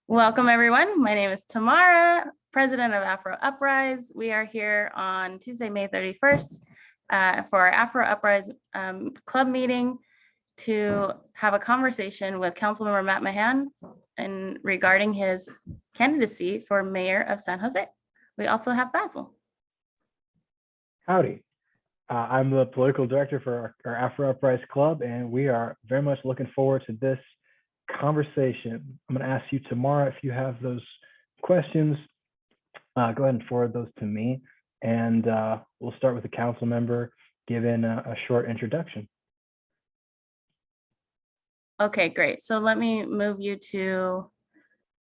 Welcome, everyone. My name is Tamara, president of Afro UPRIS. We are here on Tuesday, May 31st for our Afro UPRIS club meeting to have a conversation with Councilmember Matt Mahan regarding his candidacy for mayor of San Jose. We also have Basil. Howdy. I'm the political director for our Afro UPRIS club, and we are very much looking forward to this conversation. I'm going to ask you, Tamara, if you have those questions, go ahead and forward those to me, and we'll start with the council member giving a short introduction. Okay, great. So let me move you to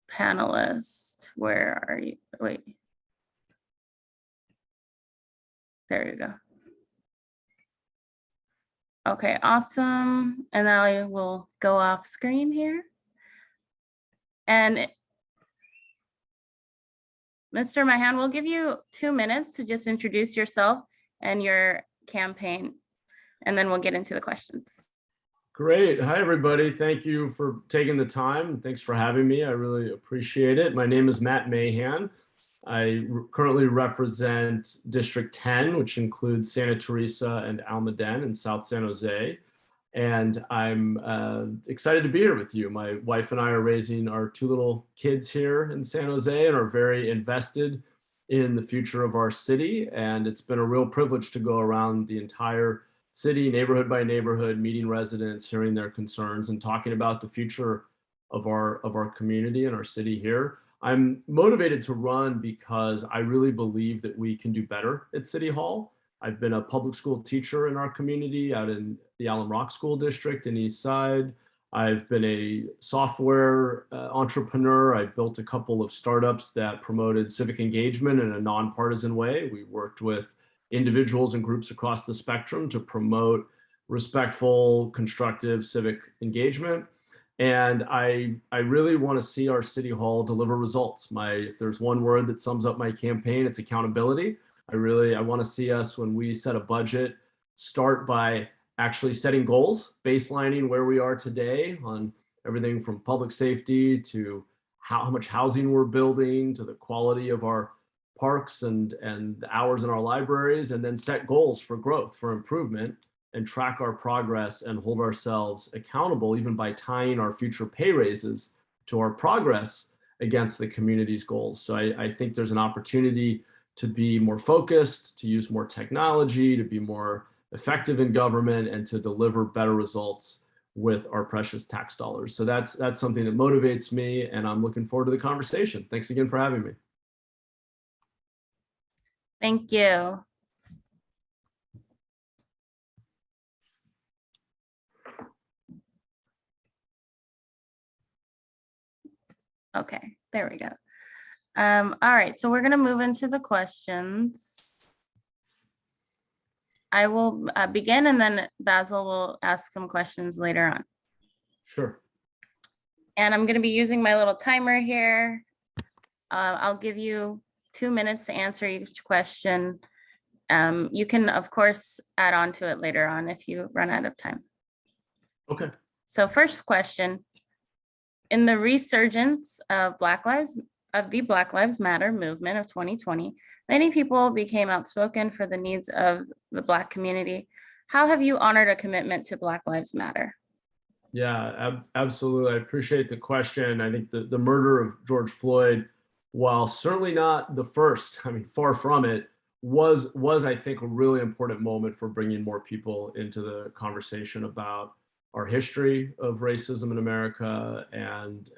panelist. Where are you? Wait. There you go. Okay, awesome. And now I will go off screen here. And Mr. Mahan, we'll give you 2 minutes to just introduce yourself and your campaign, and then we'll get into the questions. Great. Hi, everybody. Thank you for taking the time. Thanks for having me. I really appreciate it. My name is Matt Mahan. I currently represent District 10, which includes Santa Teresa and Almaden in South San Jose. And I'm excited to be here with you. My wife and I are raising our 2 little kids here in San Jose and are very invested in the future of our city. And it's been a real privilege to go around the entire city, neighborhood by neighborhood, meeting residents, hearing their concerns, and talking about the future of our community and our city here. I'm motivated to run because I really believe that we can do better at City Hall. I've been a public school teacher in our community out in the Allen Rock School District in East Side. I've been a software entrepreneur. I built a couple of startups that promoted civic engagement in a nonpartisan way. We worked with individuals and groups across the spectrum to promote respectful, constructive civic engagement. And I really want to see our City Hall deliver results. If there's one word that sums up my campaign, it's accountability. I want to see us, when we set a budget, start by actually setting goals, baselining where we are today on everything from public safety to how much housing we're building, to the quality of our parks and the hours in our libraries, and then set goals for growth, for improvement, and track our progress and hold ourselves accountable, even by tying our future pay raises to our progress against the community's goals. So I think there's an opportunity to be more focused, to use more technology, to be more effective in government, and to deliver better results with our precious tax dollars. So that's something that motivates me, and I'm looking forward to the conversation. Thanks again for having me. Thank you. Okay, there we go. All right, so we're going to move into the questions. I will begin, and then Basil will ask some questions later on. Sure. And I'm going to be using my little timer here. I'll give you 2 minutes to answer each question. You can, of course, add on to it later on if you run out of time. Okay. So first question, in the resurgence of the Black Lives Matter movement of 2020, many people became outspoken for the needs of the Black community. How have you honored a commitment to Black Lives Matter? Yeah, absolutely. I appreciate the question. I think the murder of George Floyd, while certainly not the first, I mean, far from it, was I think a really important moment for bringing more people into the conversation about our history of racism in America and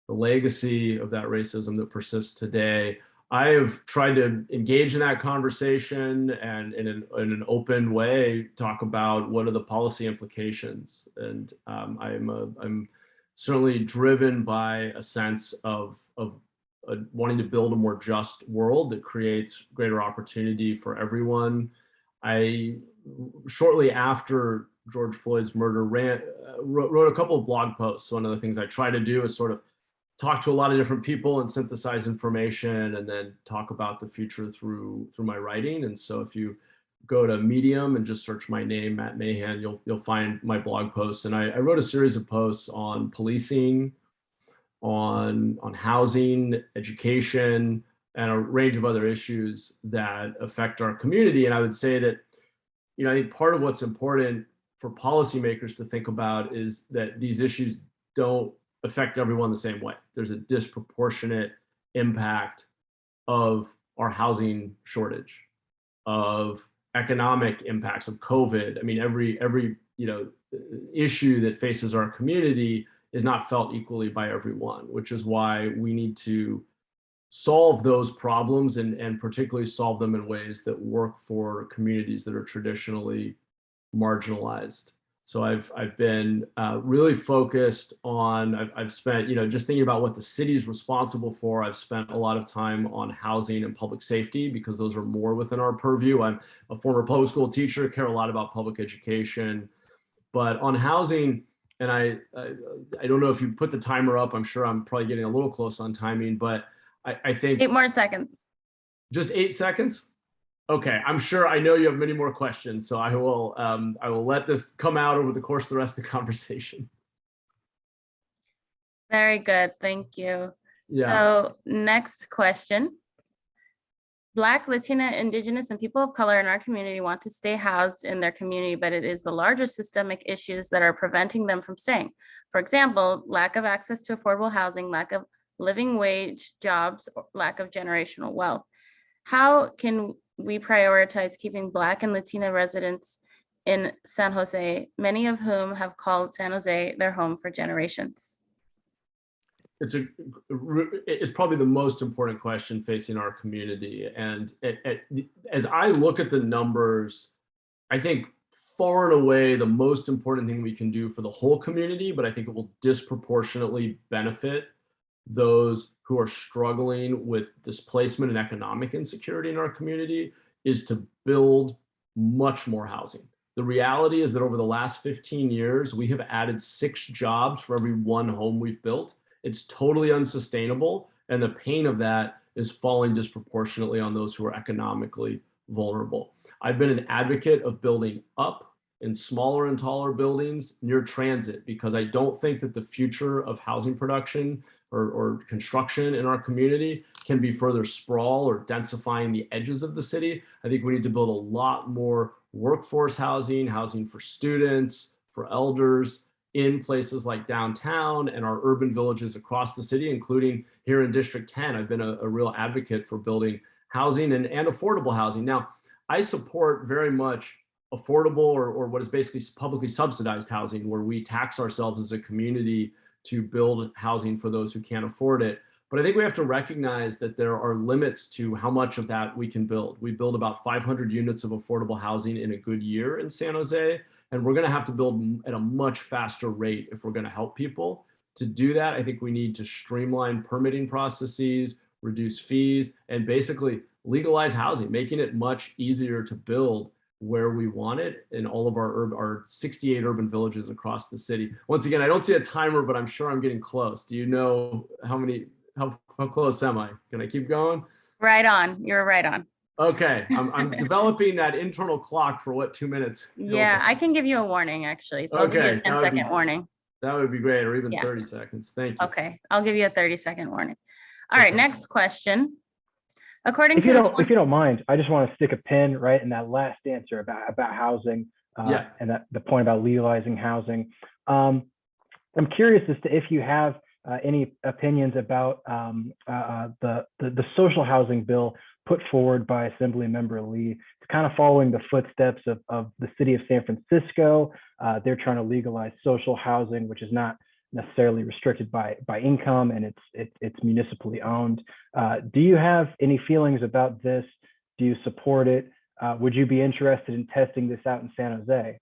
the legacy of that racism that persists today. I have tried to engage in that conversation and in an open way talk about what are the policy implications. And I'm certainly driven by a sense of wanting to build a more just world that creates greater opportunity for everyone. Shortly after George Floyd's murder, wrote a couple of blog posts. One of the things I try to do is sort of talk to a lot of different people and synthesize information, and then talk about the future through my writing. And so if you go to Medium and just search my name, Matt Mahan, you'll find my blog posts. And I wrote a series of posts on policing, on housing, education, and a range of other issues that affect our community. And I would say that, I think part of what's important for policymakers to think about is that these issues don't affect everyone the same way. There's a disproportionate impact of our housing shortage, of economic impacts of COVID. I mean, every issue that faces our community is not felt equally by everyone, which is why we need to solve those problems and particularly solve them in ways that work for communities that are traditionally marginalized. So I've been really focused on, I've spent, just thinking about what the city is responsible for. I've spent a lot of time on housing and public safety because those are more within our purview. I'm a former public school teacher, care a lot about public education, but on housing, and I don't know if you put the timer up, I'm sure I'm probably getting a little close on timing, but I think 8 more seconds. Just 8 seconds. Okay, I'm sure I know you have many more questions, so I will let this come out over the course of the rest of the conversation. Very good, thank you. Yeah. So next question. Black, Latina, Indigenous, and people of color in our community want to stay housed in their community, but it is the larger systemic issues that are preventing them from staying. For example, lack of access to affordable housing, lack of living wage jobs, lack of generational wealth. How can we prioritize keeping Black and Latina residents in San Jose, many of whom have called San Jose their home for generations? It's probably the most important question facing our community. And as I look at the numbers, I think far and away the most important thing we can do for the whole community, but I think it will disproportionately benefit those who are struggling with displacement and economic insecurity in our community, is to build much more housing. The reality is that over the last 15 years, we have added 6 jobs for every 1 home we've built. It's totally unsustainable. And the pain of that is falling disproportionately on those who are economically vulnerable. I've been an advocate of building up in smaller and taller buildings near transit, because I don't think that the future of housing production or construction in our community can be further sprawl or densifying the edges of the city. I think we need to build a lot more workforce housing, housing for students, for elders, in places like downtown and our urban villages across the city, including here in District 10. I've been a real advocate for building housing and affordable housing. Now, I support very much affordable or what is basically publicly subsidized housing, where we tax ourselves as a community to build housing for those who can't afford it. But I think we have to recognize that there are limits to how much of that we can build. We build about 500 units of affordable housing in a good year in San Jose, and we're going to have to build at a much faster rate if we're going to help people. To do that, I think we need to streamline permitting processes, reduce fees, and basically legalize housing, making it much easier to build where we want it in all of our 68 urban villages across the city. Once again, I don't see a timer, but I'm sure I'm getting close. Do you know how close am I? Can I keep going? Right on, you're right on. Okay, I'm developing that internal clock for what 2 minutes. Yeah, I can give you a warning actually. So I'll give you a 10-second warning. That would be great, or even 30 seconds. Thank you. Okay, I'll give you a 30-second warning. All right, next question. According if to you don't mind, I just want to stick a pin right in that last answer about housing and the point about legalizing housing. I'm curious as to if you have any opinions about the social housing bill put forward by Assembly Member Lee. It's kind of following the footsteps of the city of San Francisco. They're trying to legalize social housing, which is not necessarily restricted by income, and it's municipally owned. Do you have any feelings about this? Do you support it? Would you be interested in testing this out in San Jose?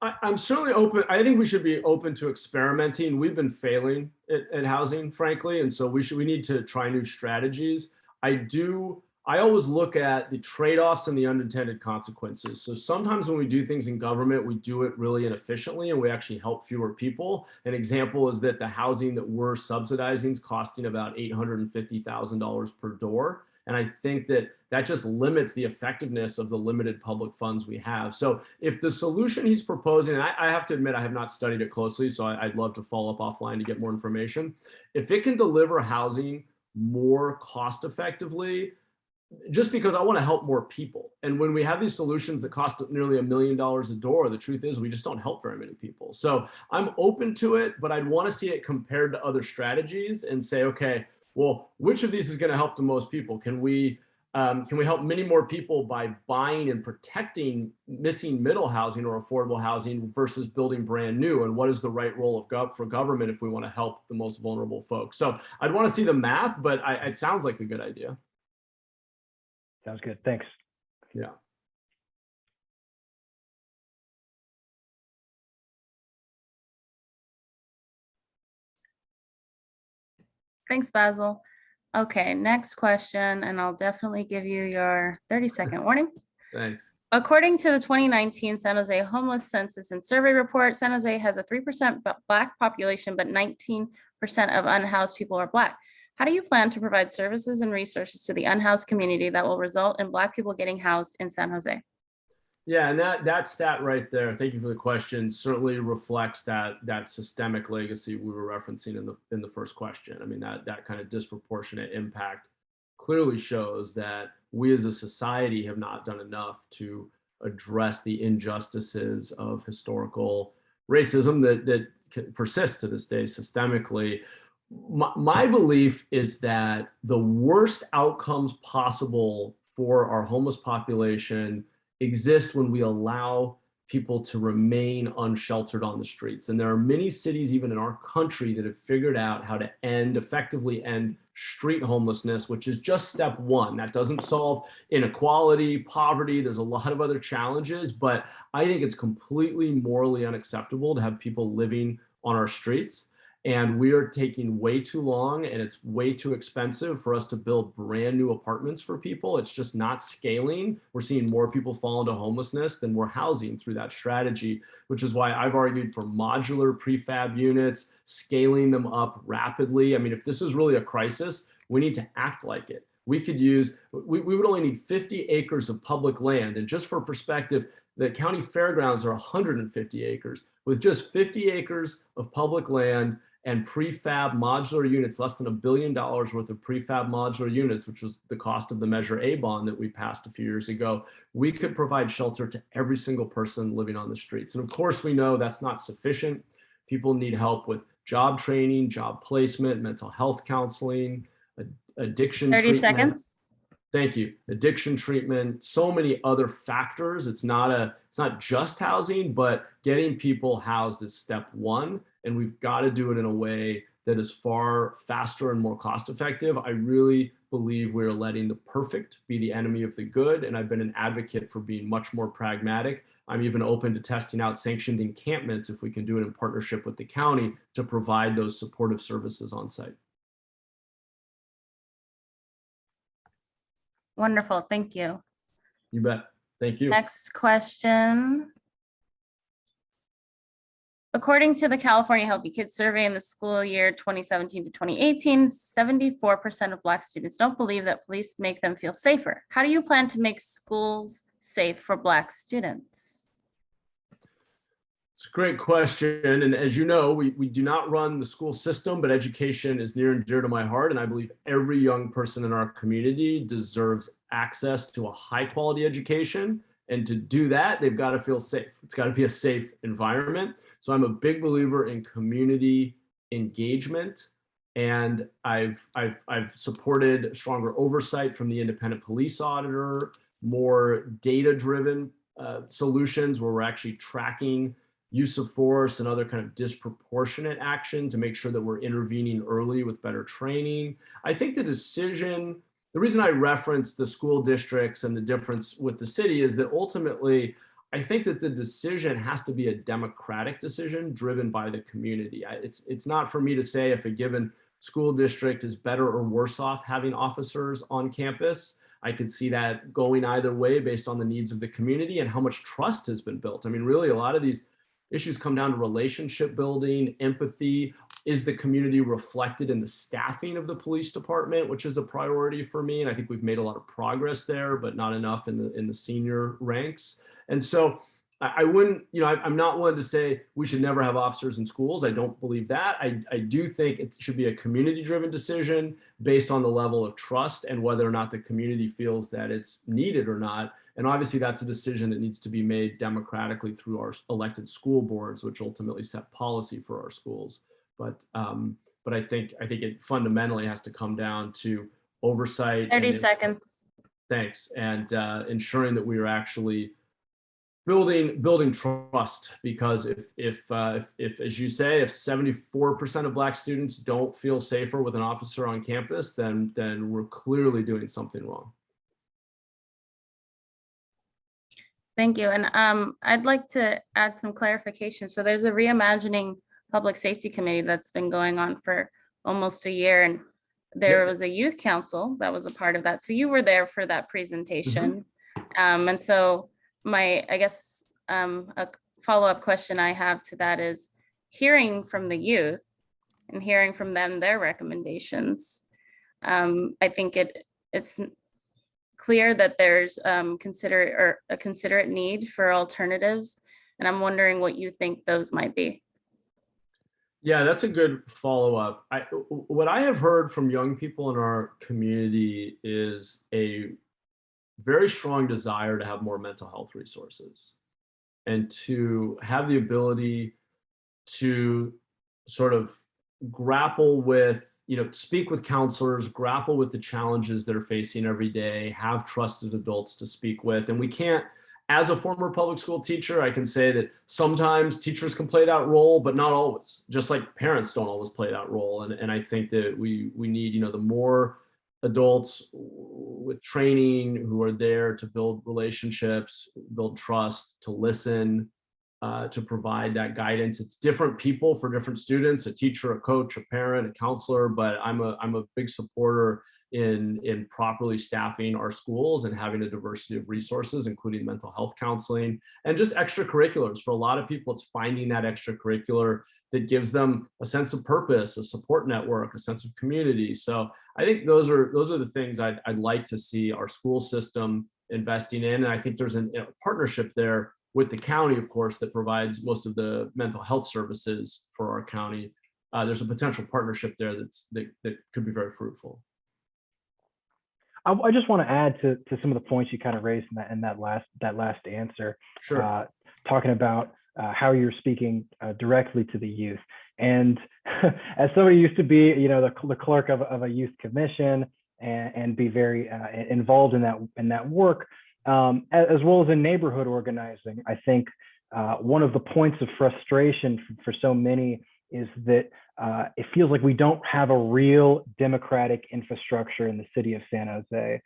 I'm certainly open. I think we should be open to experimenting. We've been failing at housing, frankly, and so we need to try new strategies. I always look at the trade-offs and the unintended consequences. So sometimes when we do things in government, we do it really inefficiently and we actually help fewer people. An example is that the housing that we're subsidizing is costing about $850,000 per door. And I think that that just limits the effectiveness of the limited public funds we have. So if the solution he's proposing, and I have to admit, I have not studied it closely, so I'd love to follow up offline to get more information. If it can deliver housing more cost effectively, just because I want to help more people. And when we have these solutions that cost nearly $1 million a door, the truth is we just don't help very many people. So I'm open to it, but I'd want to see it compared to other strategies and say, okay, well, which of these is going to help the most people? Can we help many more people by buying and protecting missing middle housing or affordable housing versus building brand new? And what is the right role of for government if we want to help the most vulnerable folks? So I'd want to see the math, but it sounds like a good idea. Sounds good. Thanks. Yeah. Thanks, Basil. Okay, next question, and I'll definitely give you your 30-second warning. Thanks. According to the 2019 San Jose Homeless Census and Survey Report, San Jose has a 3% Black population, but 19% of unhoused people are Black. How do you plan to provide services and resources to the unhoused community that will result in Black people getting housed in San Jose? Yeah, and that stat right there, thank you for the question, certainly reflects that systemic legacy we were referencing in the first question. I mean, that kind of disproportionate impact clearly shows that we as a society have not done enough to address the injustices of historical racism that persists to this day systemically. My belief is that the worst outcomes possible for our homeless population exist when we allow people to remain unsheltered on the streets. And there are many cities, even in our country, that have figured out how to effectively end street homelessness, which is just step one. That doesn't solve inequality, poverty. There's a lot of other challenges, but I think it's completely morally unacceptable to have people living on our streets. And we are taking way too long, and it's way too expensive for us to build brand new apartments for people. It's just not scaling. We're seeing more people fall into homelessness than we're housing through that strategy, which is why I've argued for modular prefab units, scaling them up rapidly. I mean, if this is really a crisis, we need to act like it. We would only need 50 acres of public land. And just for perspective, the county fairgrounds are 150 acres. With just 50 acres of public land and prefab modular units, less than $1 billion worth of prefab modular units, which was the cost of the Measure A bond that we passed a few years ago, we could provide shelter to every single person living on the streets. And of course, we know that's not sufficient. People need help with job training, job placement, mental health counseling, addiction 30 treatment. seconds. Thank you. Addiction treatment, so many other factors. It's not just housing, but getting people housed is step one. And we've got to do it in a way that is far faster and more cost effective. I really believe we're letting the perfect be the enemy of the good. And I've been an advocate for being much more pragmatic. I'm even open to testing out sanctioned encampments if we can do it in partnership with the county to provide those supportive services on site. Wonderful, thank you. You bet. Thank you. Next question. According to the California Healthy Kids Survey in the school year 2017 to 2018, 74% of Black students don't believe that police make them feel safer. How do you plan to make schools safe for Black students? It's a great question. And as you know, we do not run the school system, but education is near and dear to my heart. And I believe every young person in our community deserves access to a high quality education. And to do that, they've got to feel safe. It's got to be a safe environment. So I'm a big believer in community engagement. And I've supported stronger oversight from the independent police auditor, more data-driven solutions where we're actually tracking use of force and other kind of disproportionate action to make sure that we're intervening early with better training. I think the reason I reference the school districts and the difference with the city is that ultimately, I think that the decision has to be a democratic decision driven by the community. It's not for me to say if a given school district is better or worse off having officers on campus. I could see that going either way based on the needs of the community and how much trust has been built. I mean, really, a lot of these issues come down to relationship building, empathy. Is the community reflected in the staffing of the police department, which is a priority for me? And I think we've made a lot of progress there, but not enough in the senior ranks. And so I wouldn't, I'm not one to say we should never have officers in schools. I don't believe that. I do think it should be a community-driven decision based on the level of trust and whether or not the community feels that it's needed or not. And obviously that's a decision that needs to be made democratically through our elected school boards, which ultimately set policy for our schools. But I think it fundamentally has to come down to oversight. 30 seconds. Thanks. And ensuring that we are actually building trust, because if as you say, if 74% of Black students don't feel safer with an officer on campus, then we're clearly doing something wrong. Thank you. And I'd like to add some clarification. So there's a Reimagining Public Safety Committee that's been going on for almost a year, and there was a youth council that was a part of that. So you were there for that presentation. And so I guess a follow-up question I have to that is, hearing from the youth and hearing from them their recommendations, I think it's clear that there's a considerate need for alternatives, and I'm wondering what you think those might be. Yeah, that's a good follow-up. What I have heard from young people in our community is a very strong desire to have more mental health resources and to have the ability to sort of grapple with, speak with counselors, grapple with the challenges that are facing every day, have trusted adults to speak with. And we can't, as a former public school teacher, I can say that sometimes teachers can play that role, but not always, just like parents don't always play that role. And I think that we need, the more adults with training who are there to build relationships, build trust, to listen, to provide that guidance. It's different people for different students, a teacher, a coach, a parent, a counselor, but I'm a big supporter in properly staffing our schools and having a diversity of resources, including mental health counseling and just extracurriculars. For a lot of people, it's finding that extracurricular that gives them a sense of purpose, a support network, a sense of community. So I think those are the things I'd like to see our school system investing in. And I think there's a partnership there with the county, of course, that provides most of the mental health services for our county. There's a potential partnership there that could be very fruitful. I just want to add to some of the points you kind of raised in that last answer. Sure. Talking about how you're speaking directly to the youth, and as somebody who used to be, the clerk of a youth commission and be very involved in that work, as well as in neighborhood organizing, I think one of the points of frustration for so many is that it feels like we don't have a real democratic infrastructure in the city of San Jose.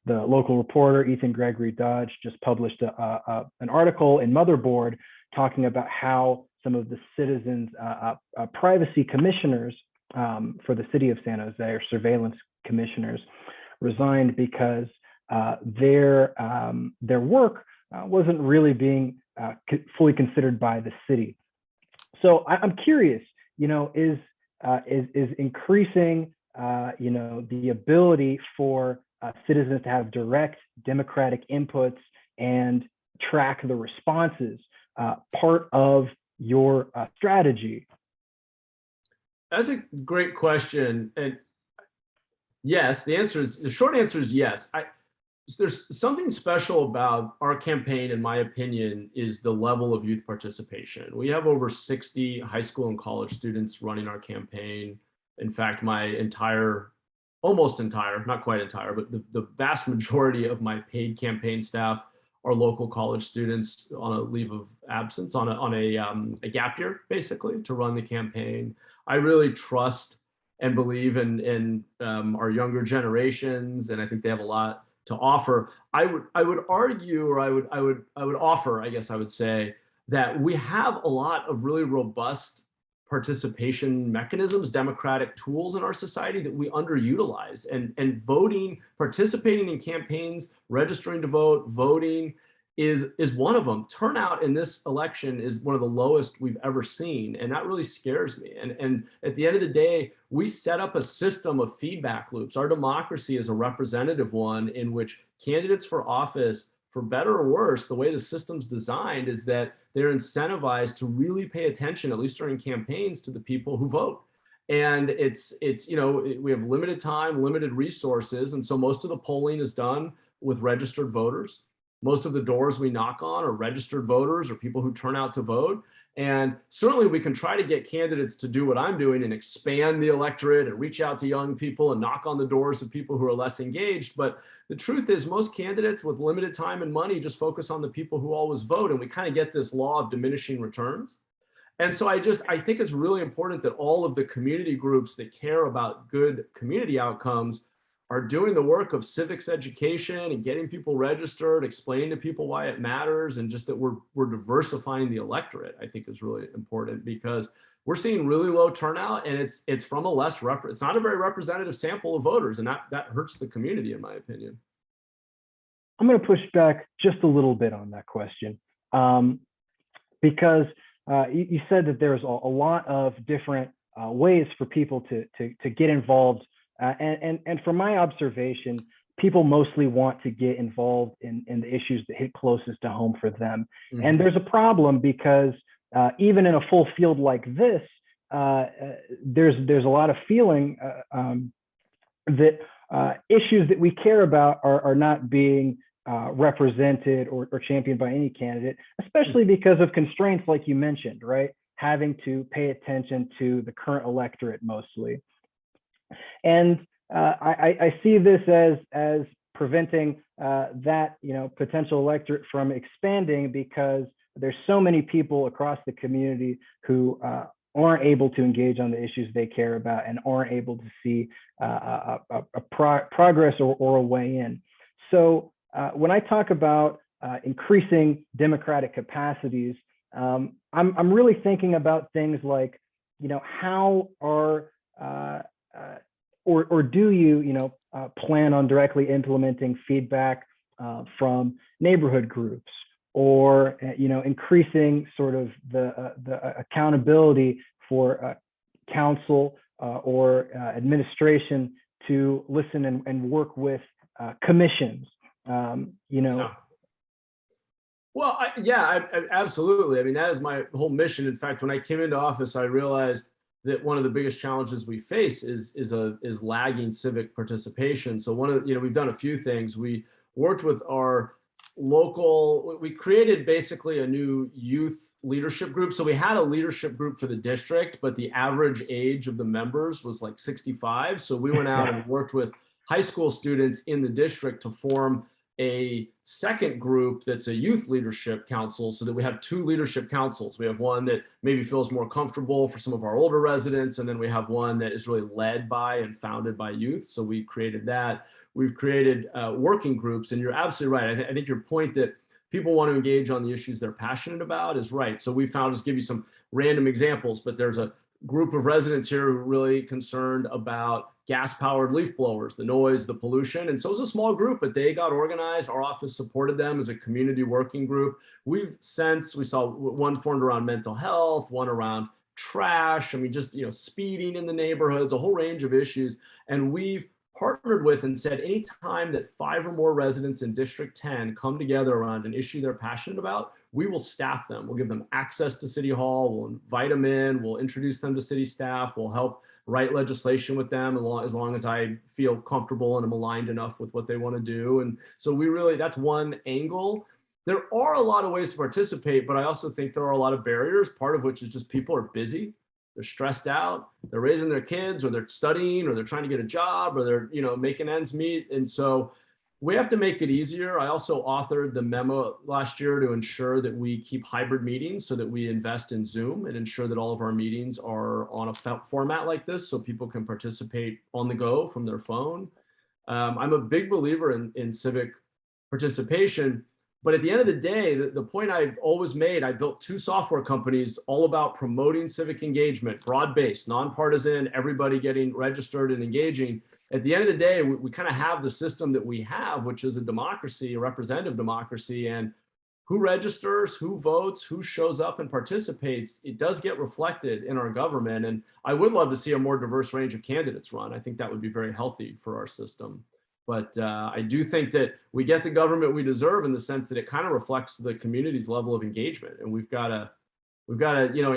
The local reporter, Ethan Gregory Dodge, just published an article in Motherboard talking about how some of the citizens' privacy commissioners for the city of San Jose, or surveillance commissioners, resigned because their work wasn't really being fully considered by the city. So I'm curious, is increasing, the ability for citizens to have direct democratic inputs and track the responses part of your strategy? That's a great question. And yes, the short answer is yes. There's something special about our campaign, in my opinion, is the level of youth participation. We have over 60 high school and college students running our campaign. In fact, my almost entire, not quite entire, but the vast majority of my paid campaign staff are local college students on a leave of absence, on a gap year, basically, to run the campaign. I really trust and believe in our younger generations, and I think they have a lot to offer. I would argue, or I would offer, I guess I would say, that we have a lot of really robust participation mechanisms, democratic tools in our society that we underutilize. And voting, participating in campaigns, registering to vote, voting is one of them. Turnout in this election is one of the lowest we've ever seen, and that really scares me. And at the end of the day, we set up a system of feedback loops. Our democracy is a representative one in which candidates for office, for better or worse, the way the system's designed is that they're incentivized to really pay attention, at least during campaigns, to the people who vote. And it's we have limited time, limited resources, and so most of the polling is done with registered voters. Most of the doors we knock on are registered voters or people who turn out to vote. And certainly we can try to get candidates to do what I'm doing and expand the electorate and reach out to young people and knock on the doors of people who are less engaged. But the truth is most candidates with limited time and money just focus on the people who always vote. And we kind of get this law of diminishing returns. And so I think it's really important that all of the community groups that care about good community outcomes are doing the work of civics education and getting people registered, explaining to people why it matters, and just that we're diversifying the electorate, I think is really important, because we're seeing really low turnout, and it's from a it's not a very representative sample of voters, and that hurts the community, in my opinion. I'm going to push back just a little bit on that question, because you said that there's a lot of different ways for people to get involved. And from my observation, people mostly want to get involved in the issues that hit closest to home for them. Mm-hmm. And there's a problem because even in a full field like this, there's a lot of feeling that issues that we care about are not being represented or championed by any candidate, especially because of constraints like you mentioned, right? Having to pay attention to the current electorate mostly. And I see this as preventing that potential electorate from expanding, because there's so many people across the community who aren't able to engage on the issues they care about and aren't able to see progress or a way in. So when I talk about increasing democratic capacities, I'm really thinking about things like, how are or do you plan on directly implementing feedback from neighborhood groups, or increasing sort of the accountability for council or administration to listen and work with commissions, Yeah. Well, absolutely. I mean, that is my whole mission. In fact, when I came into office, I realized that one of the biggest challenges we face is lagging civic participation. So we've done a few things. We worked with our we created basically a new youth leadership group. So we had a leadership group for the district, but the average age of the members was like 65. So we went out and worked with high school students in the district to form a second group that's a youth leadership council, so that we have two leadership councils. We have one that maybe feels more comfortable for some of our older residents, and then we have one that is really led by and founded by youth. So we created that. We've created working groups, and you're absolutely right. I think your point that people want to engage on the issues they're passionate about is right. So we found, just give you some random examples, but there's a group of residents here who are really concerned about gas-powered leaf blowers, the noise, the pollution. And so it was a small group, but they got organized. Our office supported them as a community working group. We saw one formed around mental health, one around trash. I mean, just, speeding in the neighborhoods, a whole range of issues. And we've partnered with and said, anytime that 5 or more residents in District 10 come together around an issue they're passionate about, we will staff them. We'll give them access to City Hall. We'll invite them in. We'll introduce them to city staff. We'll help write legislation with them as long as I feel comfortable and I'm aligned enough with what they want to do. And so that's one angle. There are a lot of ways to participate, but I also think there are a lot of barriers, part of which is just people are busy. They're stressed out, they're raising their kids, or they're studying, or they're trying to get a job, or they're, making ends meet. And so we have to make it easier. I also authored the memo last year to ensure that we keep hybrid meetings, so that we invest in Zoom and ensure that all of our meetings are on a format like this, so people can participate on the go from their phone. I'm a big believer in civic participation. But at the end of the day, the point I've always made, I built 2 software companies all about promoting civic engagement, broad-based, nonpartisan, everybody getting registered and engaging. At the end of the day, we kind of have the system that we have, which is a democracy, a representative democracy. And who registers, who votes, who shows up and participates, it does get reflected in our government. And I would love to see a more diverse range of candidates run. I think that would be very healthy for our system. But I do think that we get the government we deserve in the sense that it kind of reflects the community's level of engagement. And we've got to,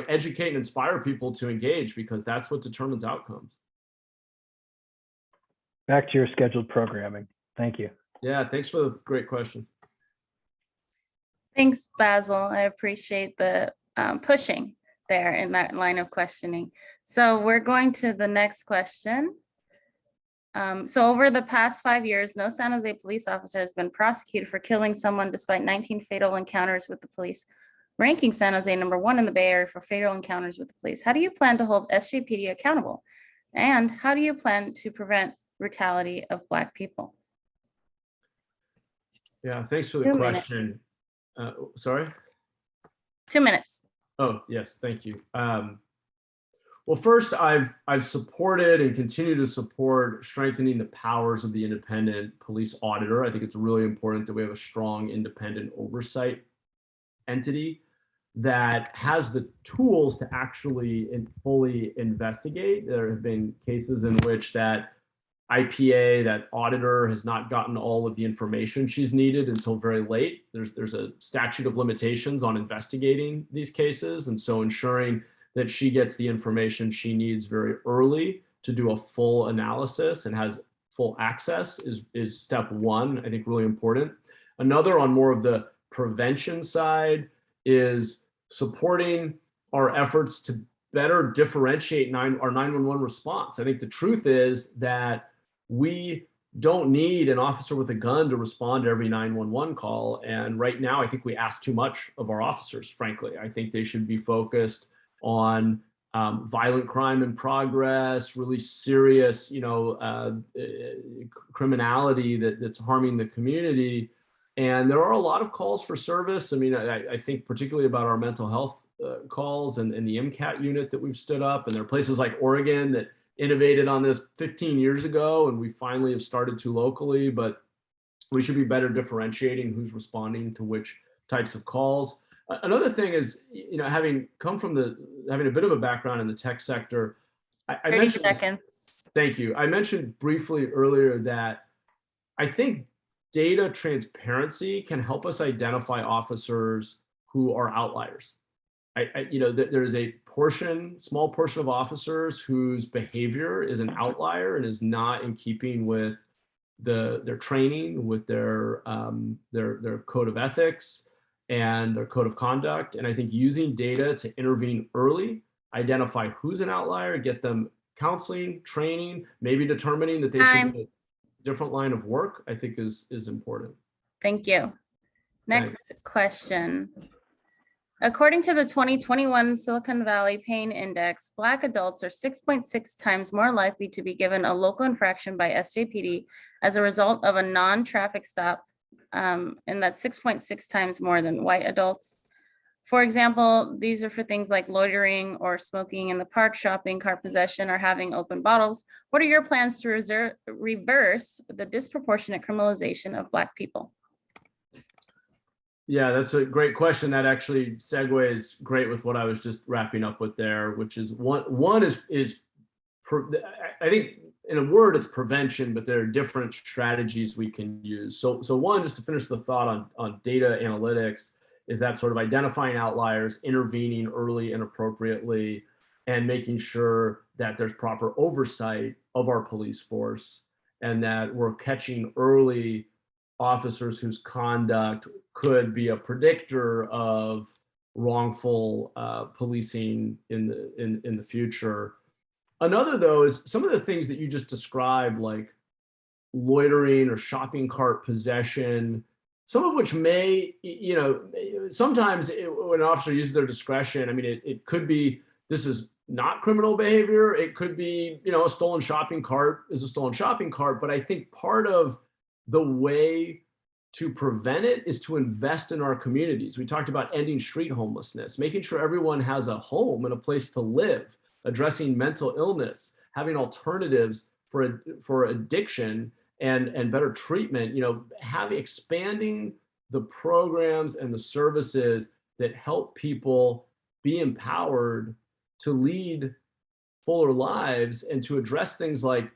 educate and inspire people to engage, because that's what determines outcomes. Back to your scheduled programming. Thank you. Yeah, thanks for the great questions. Thanks, Basil. I appreciate the pushing there in that line of questioning. So we're going to the next question. So over the past 5 years, no San Jose police officer has been prosecuted for killing someone despite 19 fatal encounters with the police, ranking San Jose #1 in the Bay Area for fatal encounters with the police. How do you plan to hold SJPD accountable? And how do you plan to prevent brutality of Black people? Yeah, thanks for the 2 minutes. question. Sorry? 2 minutes. Oh, yes, thank you. Well, first, I've supported and continue to support strengthening the powers of the independent police auditor. I think it's really important that we have a strong independent oversight entity that has the tools to actually fully investigate. There have been cases in which that IPA, that auditor, has not gotten all of the information she's needed until very late. There's a statute of limitations on investigating these cases, and so ensuring that she gets the information she needs very early to do a full analysis and has full access is step one, I think, really important. Another, on more of the prevention side, is supporting our efforts to better differentiate our 911 response. I think the truth is that we don't need an officer with a gun to respond to every 911 call. And right now, I think we ask too much of our officers, frankly. I think they should be focused on violent crime in progress, really serious, criminality that's harming the community. And there are a lot of calls for service. I mean, I think particularly about our mental health calls and the MCAT unit that we've stood up. And there are places like Oregon that innovated on this 15 years ago, and we finally have started to locally, but we should be better differentiating who's responding to which types of calls. Another thing is, having a bit of a background in the tech sector, I 30 mentioned seconds. Thank you. I mentioned briefly earlier that I think data transparency can help us identify officers who are outliers. There is a small portion of officers whose behavior is an outlier and is not in keeping with their training, with their code of ethics and their code of conduct. And I think using data to intervene early, identify who's an outlier, get them counseling, training, maybe determining that they should do a different line of work, I think is important. Thank you. Next question. According to the 2021 Silicon Valley Pain Index, Black adults are 6.6 times more likely to be given a local infraction by SJPD as a result of a non-traffic stop, and that's 6.6 times more than white adults. For example, these are for things like loitering or smoking in the park, shopping, car possession, or having open bottles. What are your plans to reverse the disproportionate criminalization of Black people? Yeah, that's a great question. That actually segues great with what I was just wrapping up with there, which is one is I think in a word it's prevention, but there are different strategies we can use. So one, just to finish the thought on data analytics, is that sort of identifying outliers, intervening early and appropriately, and making sure that there's proper oversight of our police force and that we're catching early officers whose conduct could be a predictor of wrongful policing in the future. Another, though, is some of the things that you just described, like loitering or shopping cart possession, some of which may, sometimes when an officer uses their discretion, I mean, it could be, this is not criminal behavior. It could be, a stolen shopping cart is a stolen shopping cart. But I think part of the way to prevent it is to invest in our communities. We talked about ending street homelessness, making sure everyone has a home and a place to live, addressing mental illness, having alternatives for addiction and better treatment, expanding the programs and the services that help people be empowered to lead fuller lives and to address things like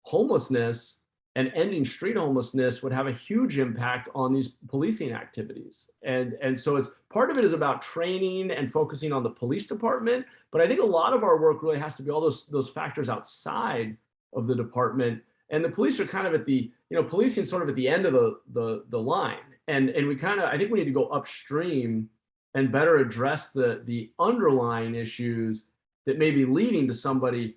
homelessness and ending street homelessness would have a huge impact on these policing activities. And so it's part of it is about training and focusing on the police department. But I think a lot of our work really has to be all those factors outside of the department. And the police are kind of at the, policing sort of at the end of the line. And we kind of, I think we need to go upstream and better address the underlying issues that may be leading to somebody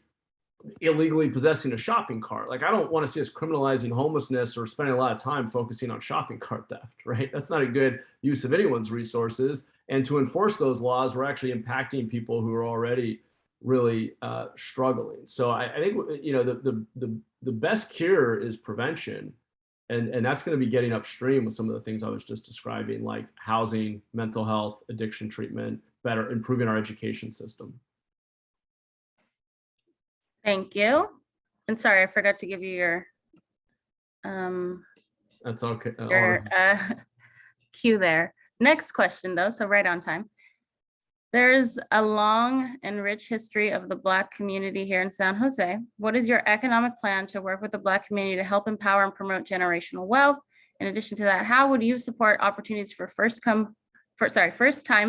illegally possessing a shopping cart. Like, I don't want to see us criminalizing homelessness or spending a lot of time focusing on shopping cart theft, right? That's not a good use of anyone's resources. And to enforce those laws, we're actually impacting people who are already really struggling. So I think, the best cure is prevention. And that's going to be getting upstream with some of the things I was just describing, like housing, mental health, addiction treatment, better improving our education system. Thank you. And sorry, I forgot to give you your That's okay. your cue there. Next question though, so right on time. There's a long and rich history of the Black community here in San Jose. What is your economic plan to work with the Black community to help empower and promote generational wealth? In addition to that, how would you support opportunities for first-time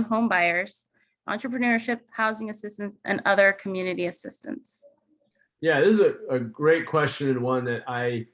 home buyers, entrepreneurship, housing assistance, and other community assistance? Yeah, this is a great question, and one that I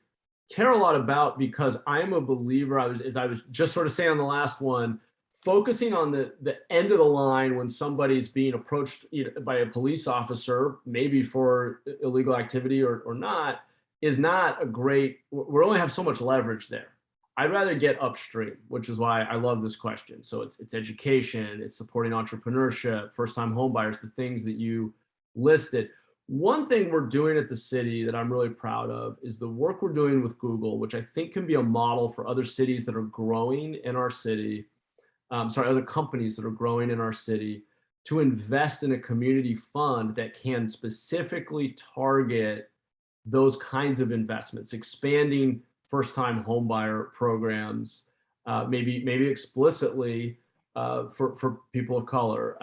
care a lot about because I'm a believer, as I was just sort of saying on the last one, focusing on the end of the line when somebody's being approached by a police officer, maybe for illegal activity or not, is not a great, we only have so much leverage there. I'd rather get upstream, which is why I love this question. So it's education, it's supporting entrepreneurship, first-time homebuyers, the things that you listed. One thing we're doing at the city that I'm really proud of is the work we're doing with Google, which I think can be a model for other cities that are growing in our city. Other companies that are growing in our city, to invest in a community fund that can specifically target those kinds of investments, expanding first-time homebuyer programs, maybe explicitly for people of color,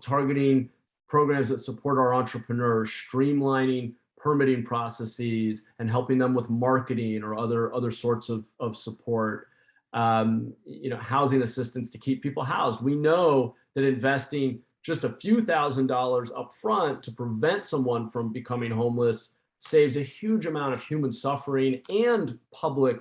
targeting programs that support our entrepreneurs, streamlining permitting processes and helping them with marketing or other sorts of support. Housing assistance to keep people housed. We know that investing just a few $1,000s up front to prevent someone from becoming homeless saves a huge amount of human suffering and public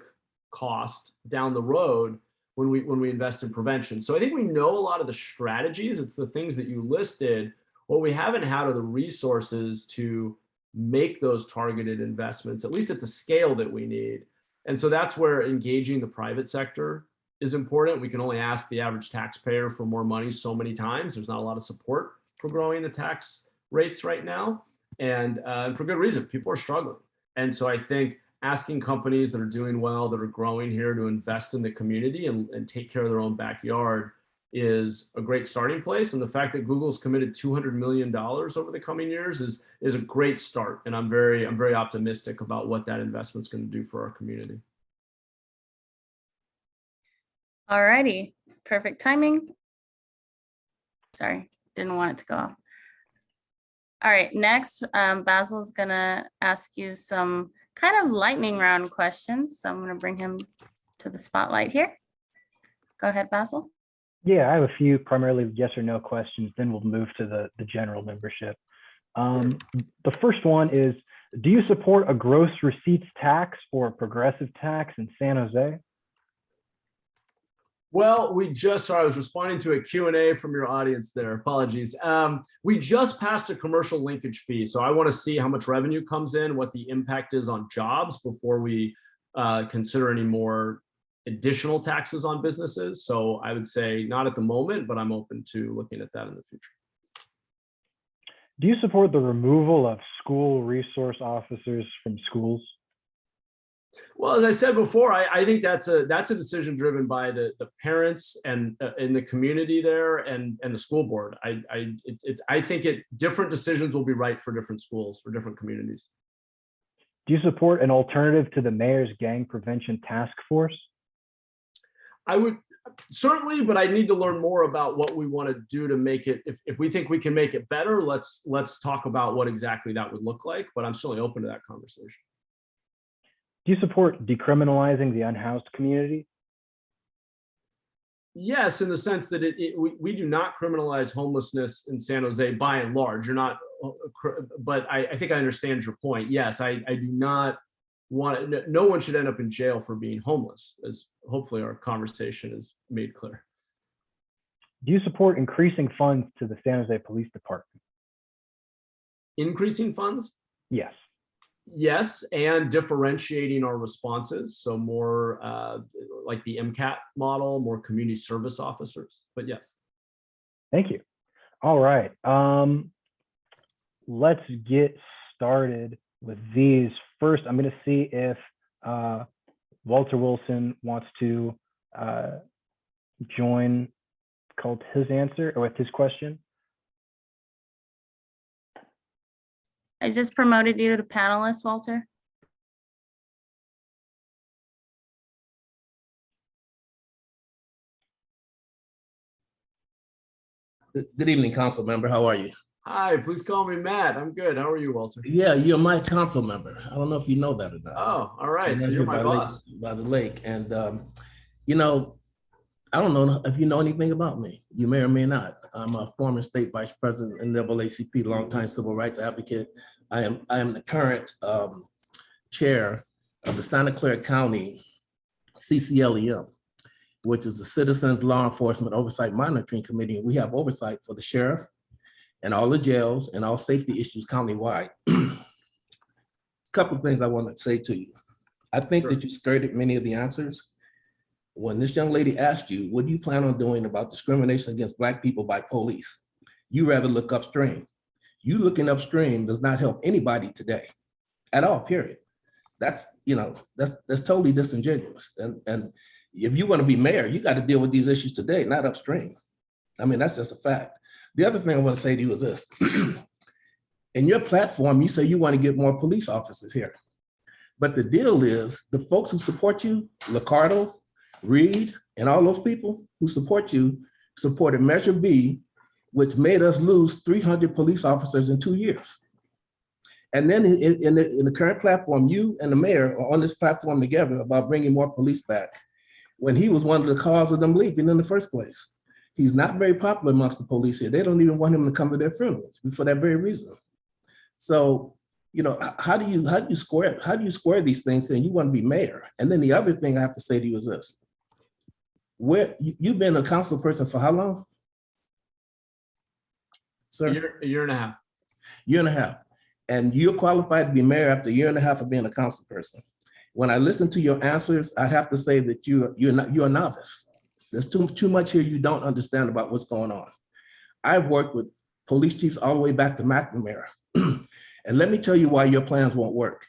cost down the road when we invest in prevention. So I think we know a lot of the strategies. It's the things that you listed. What we haven't had are the resources to make those targeted investments, at least at the scale that we need. And so that's where engaging the private sector is important. We can only ask the average taxpayer for more money so many times. There's not a lot of support for growing the tax rates right now. And for good reason, people are struggling. And so I think asking companies that are doing well, that are growing here, to invest in the community and take care of their own backyard is a great starting place. And the fact that Google's committed $200 million over the coming years is a great start. And I'm very optimistic about what that investment's going to do for our community. All righty, perfect timing. Sorry, didn't want it to go off. All right, next, Basil's gonna ask you some kind of lightning round questions. So I'm gonna bring him to the spotlight here. Go ahead, Basil. Yeah, I have a few primarily yes or no questions, then we'll move to the general membership. The first one is, do you support a gross receipts tax or a progressive tax in San Jose? Well, I was responding to a Q&A from your audience there. Apologies. We just passed a commercial linkage fee. So I want to see how much revenue comes in, what the impact is on jobs before we consider any more additional taxes on businesses. So I would say not at the moment, but I'm open to looking at that in the future. Do you support the removal of school resource officers from schools? Well, as I said before, I think that's a decision driven by the parents and in the community there and the school board. I think different decisions will be right for different schools or different communities. Do you support an alternative to the mayor's gang prevention task force? I would certainly, but I need to learn more about what we want to do to make it. If we think we can make it better, let's talk about what exactly that would look like. But I'm certainly open to that conversation. Do you support decriminalizing the unhoused community? Yes, in the sense that we do not criminalize homelessness in San Jose by and large. You're not, but I think I understand your point. Yes, I do not want, no one should end up in jail for being homeless, as hopefully our conversation is made clear. Do you support increasing funds to the San Jose Police Department? Increasing funds? Yes. Yes, and differentiating our responses. So more like the MCAT model, more community service officers, but yes. Thank you. All right. Let's get started with these. First, I'm going to see if Walter Wilson wants to join called his answer or with his question. I just promoted you to panelist, Walter. Good evening, council member. How are you? Hi, please call me Matt. I'm good. How are you, Walter? Yeah, you're my council member. I don't know if you know that or not. Oh, all right. So you're my boss. By the lake. And, you know, I don't know if you know anything about me. You may or may not. I'm a former state vice president in NAACP, longtime civil rights advocate. I am the current chair of the Santa Clara County CCLEM, which is the Citizens Law Enforcement Oversight Monitoring Committee. And we have oversight for the sheriff and all the jails and all safety issues countywide. A couple of things I want to say to you. I think that you skirted many of the answers. When this young lady asked you, what do you plan on doing about discrimination against Black people by police? You rather look upstream. You looking upstream does not help anybody today at all, period. That's, you know, that's totally disingenuous. And if you want to be mayor, you got to deal with these issues today, not upstream. I mean, that's just a fact. The other thing I want to say to you is this. In your platform, you say you want to get more police officers here. But the deal is the folks who support you, Licardo, Reed, and all those people who support you supported Measure B, which made us lose 300 police officers in 2 years. And then in the current platform, you and the mayor are on this platform together about bringing more police back when he was one of the cause of them leaving in the first place. He's not very popular amongst the police here. They don't even want him to come to their funerals for that very reason. So, you know, how do you square these things saying you want to be mayor? And then the other thing I have to say to you is this. You've been a council person for how long? Sir? A year and a half. Year and a half. And you're qualified to be mayor after a year and a half of being a council person. When I listen to your answers, I have to say that you're a novice. There's too much here you don't understand about what's going on. I've worked with police chiefs all the way back to McNamara. And let me tell you why your plans won't work.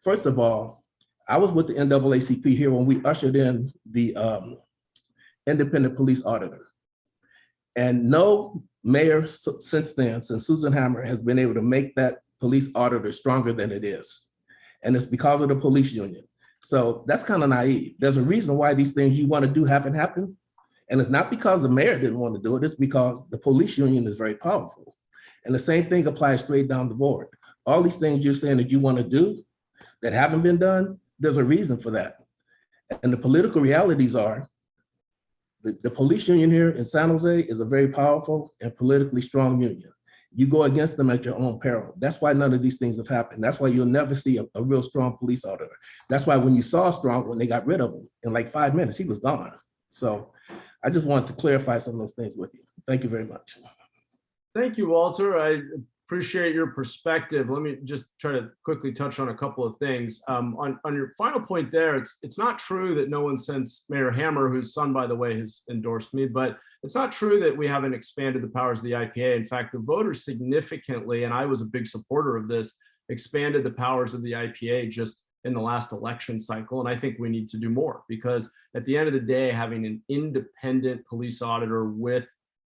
First of all, I was with the NAACP here when we ushered in the independent police auditor. And no mayor since then, since Susan Hammer, has been able to make that police auditor stronger than it is. And it's because of the police union. So that's kind of naive. There's a reason why these things you want to do haven't happened. And it's not because the mayor didn't want to do it, it's because the police union is very powerful. And the same thing applies straight down the board. All these things you're saying that you want to do that haven't been done, there's a reason for that. And the political realities are the police union here in San Jose is a very powerful and politically strong union. You go against them at your own peril. That's why none of these things have happened. That's why you'll never see a real strong police auditor. That's why when you saw Strong, when they got rid of him, in like 5 minutes, he was gone. So I just wanted to clarify some of those things with you. Thank you very much. Thank you, Walter. I appreciate your perspective. Let me just try to quickly touch on a couple of things. On your final point there, it's not true that no one since Mayor Hammer, whose son, by the way, has endorsed me, but it's not true that we haven't expanded the powers of the IPA. In fact, the voters significantly, and I was a big supporter of this, expanded the powers of the IPA just in the last election cycle. And I think we need to do more because at the end of the day, having an independent police auditor with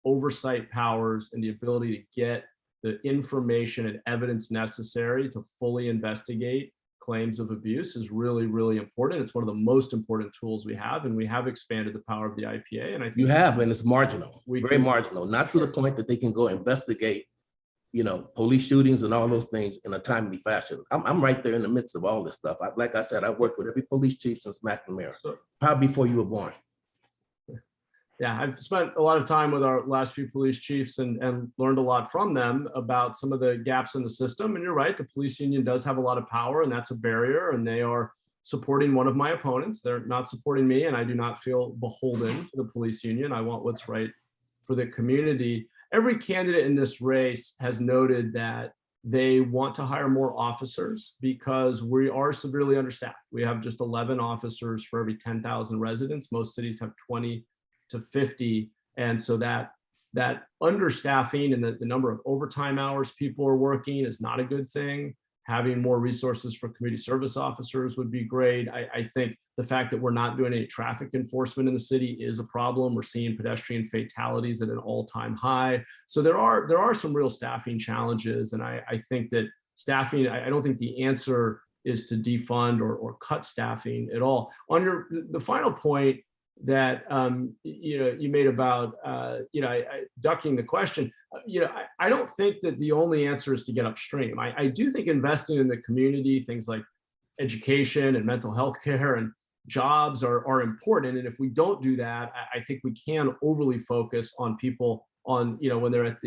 oversight powers and the ability to get the information and evidence necessary to fully investigate claims of abuse is really, really important. It's one of the most important tools we have, and we have expanded the power of the IPA. And I think You have, and it's marginal, very can- marginal, not to the point that they can go investigate, police shootings and all those things in a timely fashion. I'm right there in the midst of all this stuff. Like I said, I've worked with every police chief since McNamara, probably before you were born. Yeah, I've spent a lot of time with our last few police chiefs and learned a lot from them about some of the gaps in the system. And you're right, the police union does have a lot of power, and that's a barrier. And they are supporting one of my opponents. They're not supporting me, and I do not feel beholden to the police union. I want what's right for the community. Every candidate in this race has noted that they want to hire more officers because we are severely understaffed. We have just 11 officers for every 10,000 residents. Most cities have 20 to 50. And so that understaffing and the number of overtime hours people are working is not a good thing. Having more resources for community service officers would be great. I think the fact that we're not doing any traffic enforcement in the city is a problem. We're seeing pedestrian fatalities at an all-time high. So there are some real staffing challenges. And I think that staffing, I don't think the answer is to defund or cut staffing at all. On the final point that you made about ducking the question, I don't think that the only answer is to get upstream. I do think investing in the community, things like education and mental health care and jobs are important. And if we don't do that, I think we can overly focus on people on when they're at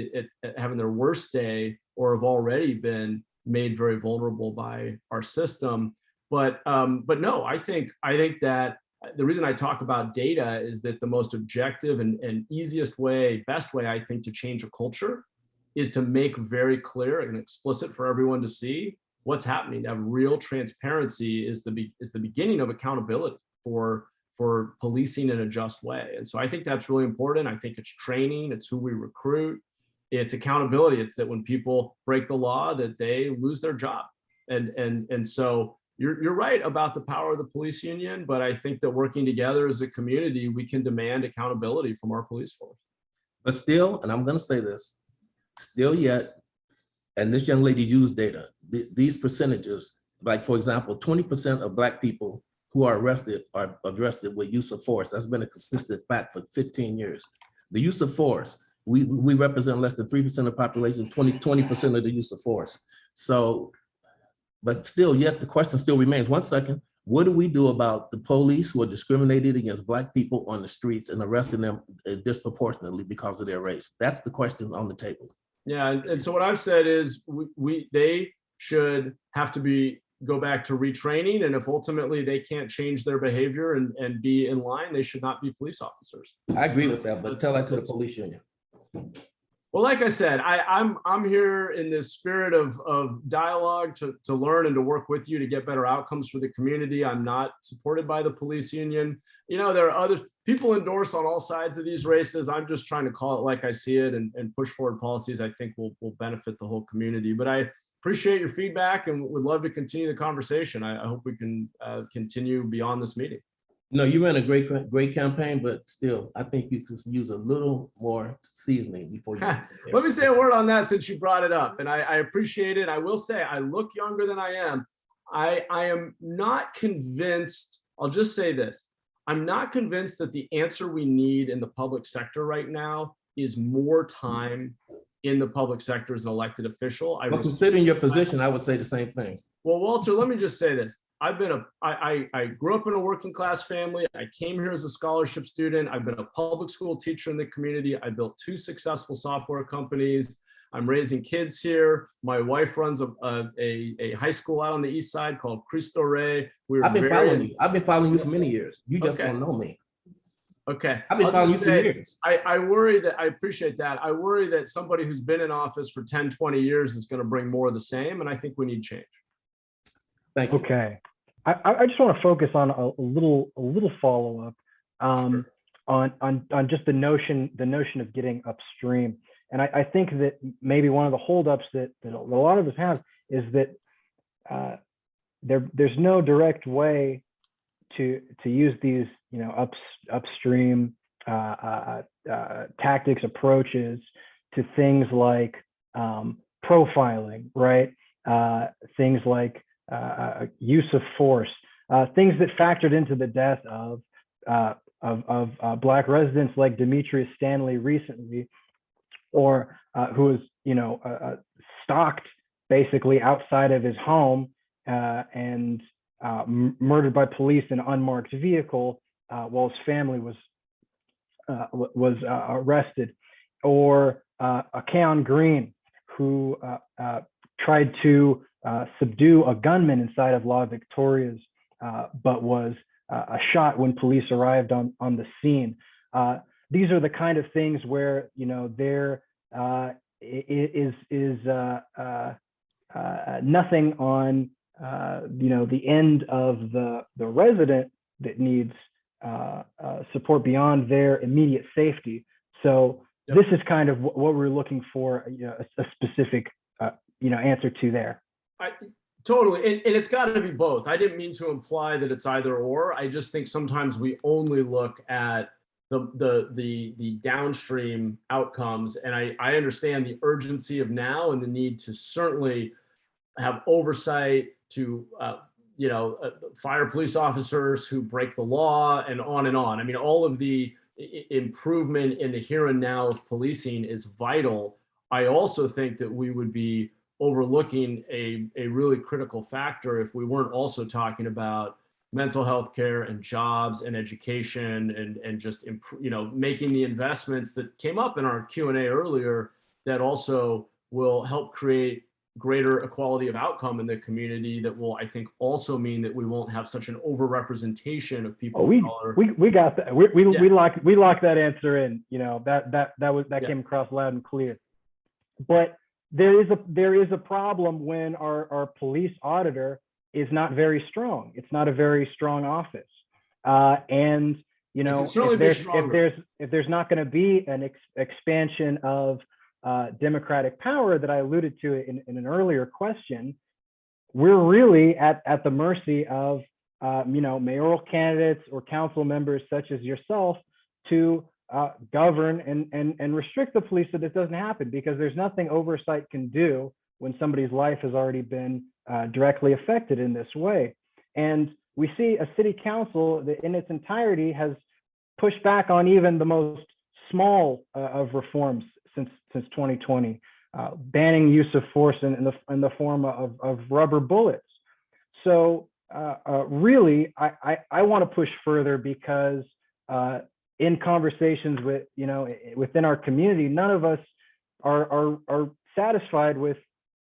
having their worst day or have already been made very vulnerable by our system. But no, I think that the reason I talk about data is that the most objective and easiest way, best way, I think, to change a culture is to make very clear and explicit for everyone to see what's happening. To have real transparency is the beginning of accountability for policing in a just way. And so I think that's really important. I think it's training, it's who we recruit, it's accountability. It's that when people break the law, that they lose their job. And so you're right about the power of the police union, but I think that working together as a community, we can demand accountability from our police force. But still, and I'm going to say this, still yet, and this young lady used data, these percentages, like for example, 20% of Black people who are arrested with use of force. That's been a consistent fact for 15 years. The use of force, we represent less than 3% of the population, 20% of the use of force. So, but still, yet the question still remains, one second, what do we do about the police who are discriminated against Black people on the streets and arresting them disproportionately because of their race? That's the question on the table. Yeah, and so what I've said is they should have to go back to retraining, and if ultimately they can't change their behavior and be in line, they should not be police officers. I agree with that, but tell that to the police union. Well, like I said, I'm here in this spirit of dialogue to learn and to work with you to get better outcomes for the community. I'm not supported by the police union. There are other people endorse on all sides of these races. I'm just trying to call it like I see it and push forward policies I think will benefit the whole community. But I appreciate your feedback and would love to continue the conversation. I hope we can continue beyond this meeting. No, you ran a great campaign, but still, I think you could use a little more seasoning before you. Let me say a word on that since you brought it up, and I appreciate it. I will say I look younger than I am. I am not convinced. I'll just say this. I'm not convinced that the answer we need in the public sector right now is more time in the public sector as an elected official. Well, considering your position, I would say the same thing. Well, Walter, let me just say this. I grew up in a working class family. I came here as a scholarship student. I've been a public school teacher in the community. I built 2 successful software companies. I'm raising kids here. My wife runs a high school out on the east side called Cristo Rey. I've been following you for many years. You just don't know me. Okay. I've been following you for years. I worry that, I appreciate that. I worry that somebody who's been in office for 10, 20 years is going to bring more of the same. And I think we need change. Thank you. Okay. I just want to focus on a little follow-up on just the notion of getting upstream. And I think that maybe one of the holdups that a lot of us have is that there's no direct way to use these upstream tactics, approaches to things like profiling, right? Things like use of force, things that factored into the death of Black residents like Demetrius Stanley recently, or who was, stalked basically outside of his home and murdered by police in an unmarked vehicle while his family was arrested, or Keon Green, who tried to subdue a gunman inside of La Victoria's, but was shot when police arrived on the scene. These are the kind of things where there is nothing on the end of the resident that needs support beyond their immediate safety. So this is kind of what we're looking for, a specific answer to there. Totally, and it's got to be both. I didn't mean to imply that it's either or. I just think sometimes we only look at the downstream outcomes, and I understand the urgency of now and the need to certainly have oversight to fire police officers who break the law and on and on. I mean, all of the improvement in the here and now of policing is vital. I also think that we would be overlooking a really critical factor if we weren't also talking about mental health care and jobs and education and just making the investments that came up in our Q&A earlier that also will help create greater equality of outcome in the community, that will, I think, also mean that we won't have such an overrepresentation of people of color. We got that. We locked that answer in. That came across loud and clear. But there is a problem when our police auditor is not very strong. It's not a very strong office, and if there's not going to be an expansion of democratic power that I alluded to in an earlier question, we're really at the mercy of mayoral candidates or council members such as yourself to govern and restrict the police so this doesn't happen, because there's nothing oversight can do when somebody's life has already been directly affected in this way. And we see a city council that in its entirety has pushed back on even the most small of reforms since 2020, banning use of force in the form of rubber bullets. So really, I want to push further, because in conversations with within our community, none of us are satisfied with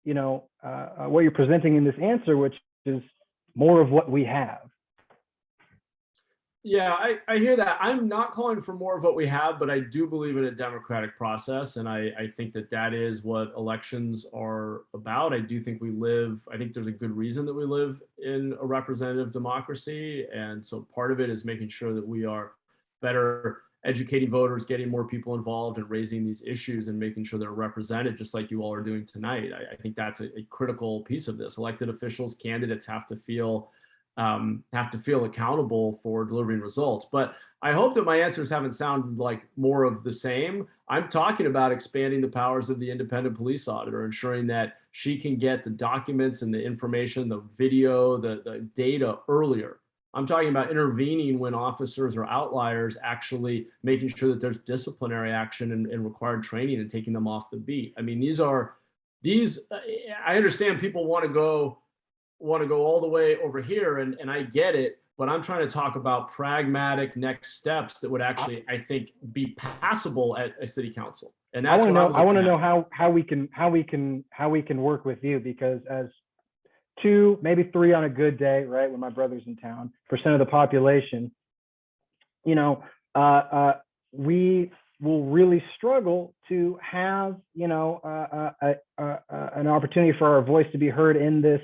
what you're presenting in this answer, which is more of what we have. Yeah, I hear that. I'm not calling for more of what we have, but I do believe in a democratic process. And I think that is what elections are about. I do think I think there's a good reason that we live in a representative democracy. And so part of it is making sure that we are better educating voters, getting more people involved, and raising these issues and making sure they're represented, just like you all are doing tonight. I think that's a critical piece of this. Elected officials, candidates have to feel accountable for delivering results. But I hope that my answers haven't sounded like more of the same. I'm talking about expanding the powers of the independent police auditor, ensuring that she can get the documents and the information, the video, the data earlier. I'm talking about intervening when officers are outliers, actually making sure that there's disciplinary action and required training and taking them off the beat. I mean, I understand people want to go all the way over here, and I get it, but I'm trying to talk about pragmatic next steps that would actually, I think, be passable at a city council. And that's I want to know how we can work with you, because as 2, maybe 3 on a good day, right, when my brother's in town, % of the population, we will really struggle to have an opportunity for our voice to be heard in this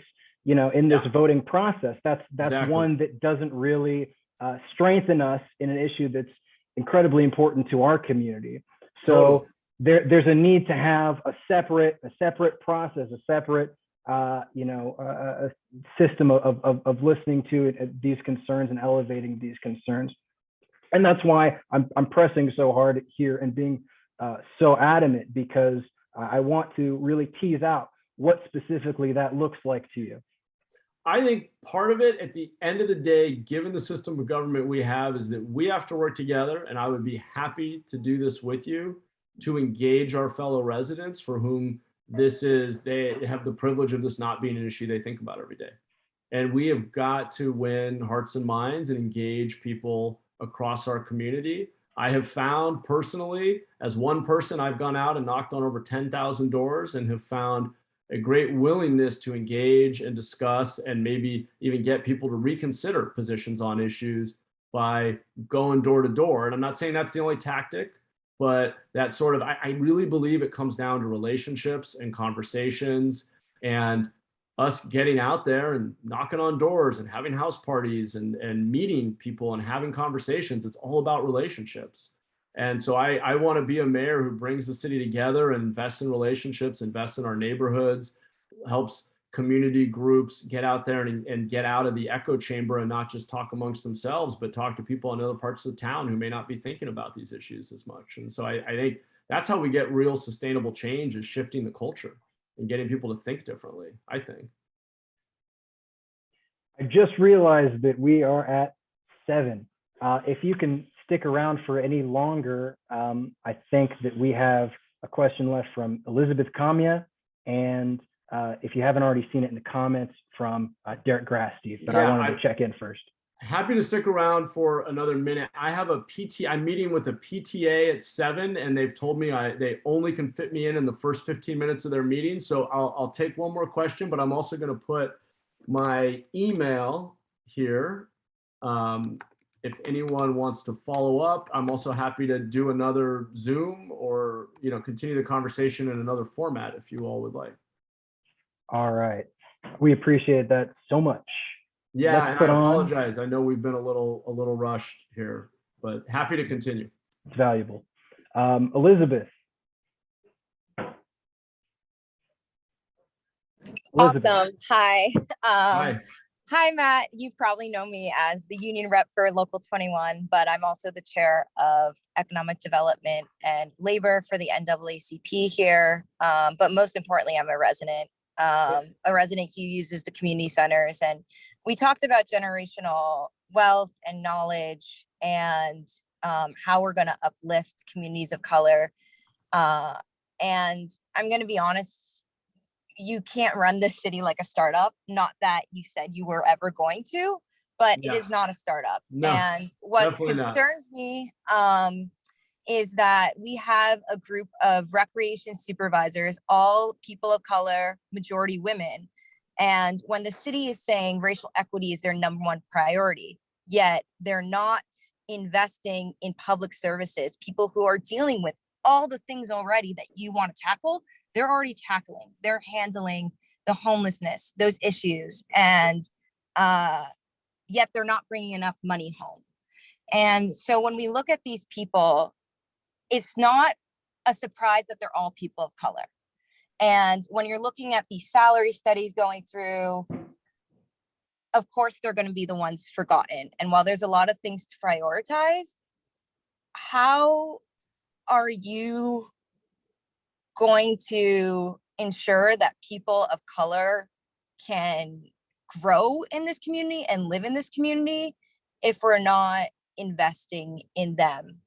voting process. That's exactly one that doesn't really strengthen us in an issue that's incredibly important to our community. So there's a need to have a separate process, a separate a system of listening to these concerns and elevating these concerns. And that's why I'm pressing so hard here and being so adamant, because I want to really tease out what specifically that looks like to you. I think part of it at the end of the day, given the system of government we have, is that we have to work together. And I would be happy to do this with you to engage our fellow residents for whom they have the privilege of this not being an issue they think about every day. And we have got to win hearts and minds and engage people across our community. I have found personally, as one person, I've gone out and knocked on over 10,000 doors and have found a great willingness to engage and discuss and maybe even get people to reconsider positions on issues by going door to door. And I'm not saying that's the only tactic, but that sort of, I really believe it comes down to relationships and conversations and us getting out there and knocking on doors and having house parties and meeting people and having conversations. It's all about relationships. And so I want to be a mayor who brings the city together and invests in relationships, invests in our neighborhoods, helps community groups get out there and get out of the echo chamber and not just talk amongst themselves, but talk to people in other parts of the town who may not be thinking about these issues as much. And so I think that's how we get real sustainable change, is shifting the culture and getting people to think differently, I think. I just realized that we are at 7. If you can stick around for any longer, I think that we have a question left from Elizabeth Kamya, and if you haven't already seen it in the comments, from Derek Grasty, but I wanted to check in first. Happy to stick around for another minute. I have I'm meeting with a PTA at 7, and they've told me they only can fit me in the first 15 minutes of their meeting. So I'll take one more question, but I'm also going to put my email here. If anyone wants to follow up, I'm also happy to do another Zoom or, continue the conversation in another format if you all would like. All right. We appreciate that so much. Yeah, and I apologize. I know we've been a little rushed here, but happy to continue. It's valuable. Elizabeth. Awesome. Hi. Hi. Hi, Matt. You probably know me as the union rep for Local 21, but I'm also the chair of economic development and labor for the NAACP here. But most importantly, I'm a resident who uses the community centers. And we talked about generational wealth and knowledge and how we're going to uplift communities of color. And I'm going to be honest, you can't run this city like a startup. Not that you said you were ever going to, but it is not a startup. No, and what concerns me is that we have a group of recreation supervisors, all people of color, majority women. And when the city is saying racial equity is their #1 priority, yet they're not investing in public services, people who are dealing with all the things already that you want to tackle, they're already tackling. They're handling the homelessness, those issues, and yet they're not bringing enough money home. And so when we look at these people, it's not a surprise that they're all people of color. And when you're looking at these salary studies going through, of course, they're going to be the ones forgotten. And while there's a lot of things to prioritize, how are you going to ensure that people of color can grow in this community and live in this community if we're not investing in them?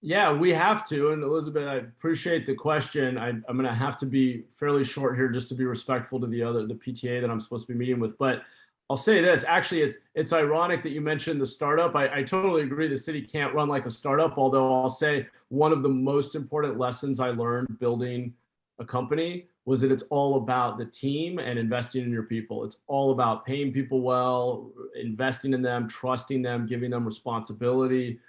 Yeah, we have to. And Elizabeth, I appreciate the question. I'm going to have to be fairly short here just to be respectful to the PTA that I'm supposed to be meeting with. But I'll say this, actually, it's ironic that you mentioned the startup. I totally agree the city can't run like a startup, although I'll say one of the most important lessons I learned building a company was that it's all about the team and investing in your people. It's all about paying people well, investing in them, trusting them, giving them responsibility.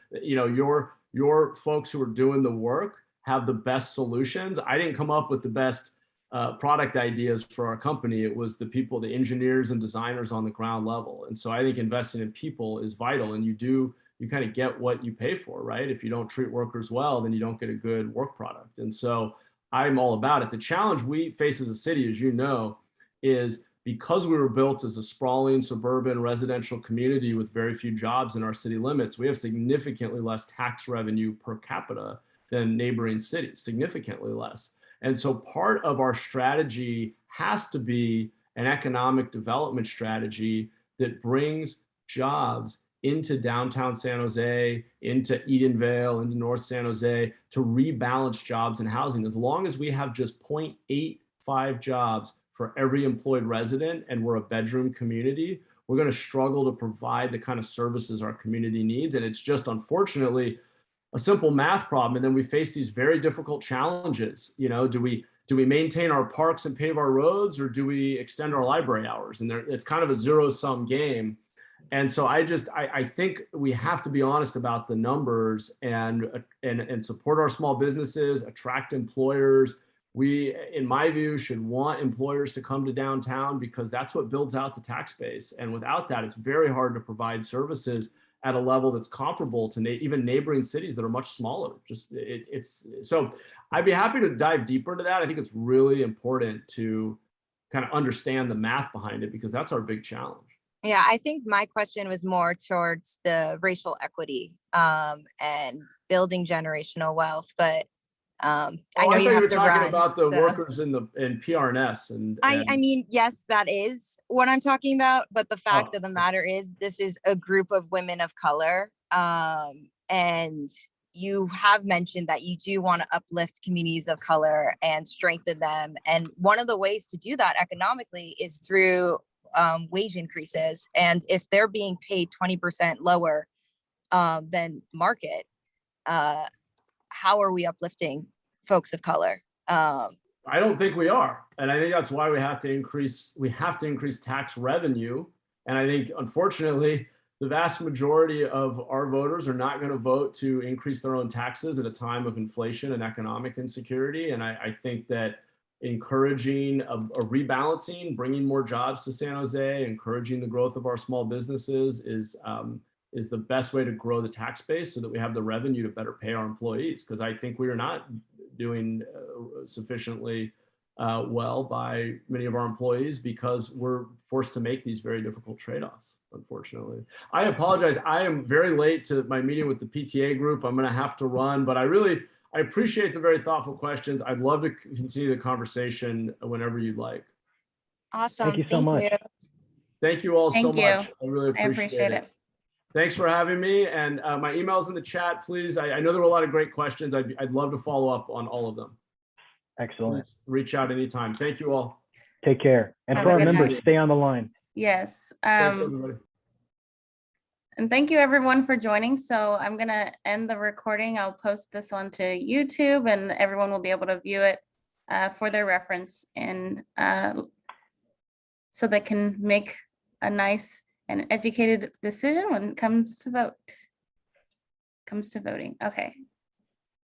Your folks who are doing the work have the best solutions. I didn't come up with the best product ideas for our company. It was the people, the engineers and designers on the ground level. And so I think investing in people is vital, and you kind of get what you pay for, right? If you don't treat workers well, then you don't get a good work product. And so I'm all about it. The challenge we face as a city, as you know, is because we were built as a sprawling suburban residential community with very few jobs in our city limits, we have significantly less tax revenue per capita than neighboring cities, significantly less. And so part of our strategy has to be an economic development strategy that brings jobs into downtown San Jose, into Edenvale, into North San Jose, to rebalance jobs and housing. As long as we have just 0.85 jobs for every employed resident and we're a bedroom community, we're going to struggle to provide the kind of services our community needs. And it's just, unfortunately, a simple math problem. And then we face these very difficult challenges. You know, do we maintain our parks and pave our roads, or do we extend our library hours? And it's kind of a zero-sum game. And so I think we have to be honest about the numbers and support our small businesses, attract employers. We, in my view, should want employers to come to downtown because that's what builds out the tax base. And without that, it's very hard to provide services at a level that's comparable to even neighboring cities that are much smaller. So I'd be happy to dive deeper into that. I think it's really important to kind of understand the math behind it because that's our big challenge. Yeah, I think my question was more towards the racial equity and building generational wealth, but I know you have to run. Talking about the workers in PRNS and I mean, yes, that is what I'm talking about. But the fact of the matter is, this is a group of women of color. And you have mentioned that you do want to uplift communities of color and strengthen them. And one of the ways to do that economically is through wage increases. And if they're being paid 20% lower than market, how are we uplifting folks of color? I don't think we are. And I think that's why we have to increase tax revenue. And I think, unfortunately, the vast majority of our voters are not going to vote to increase their own taxes at a time of inflation and economic insecurity. And I think that encouraging a rebalancing, bringing more jobs to San Jose, encouraging the growth of our small businesses is the best way to grow the tax base so that we have the revenue to better pay our employees. Because I think we are not doing sufficiently well by many of our employees because we're forced to make these very difficult trade-offs, unfortunately. I apologize. I am very late to my meeting with the PTA group. I'm going to have to run, but I appreciate the very thoughtful questions. I'd love to continue the conversation whenever you'd like. Awesome. Thank you so much. Thank you all so much. I really appreciate it. Thanks for having me. And my email's in the chat, please. I know there were a lot of great questions. I'd love to follow up on all of them. Excellent. Please reach out anytime. Thank you all. Take care. And for our members, stay on the line. Yes. Thanks, everybody. And thank you everyone for joining. So I'm going to end the recording. I'll post this onto YouTube and everyone will be able to view it for their reference and so they can make a nice and educated decision when it comes to voting. Okay.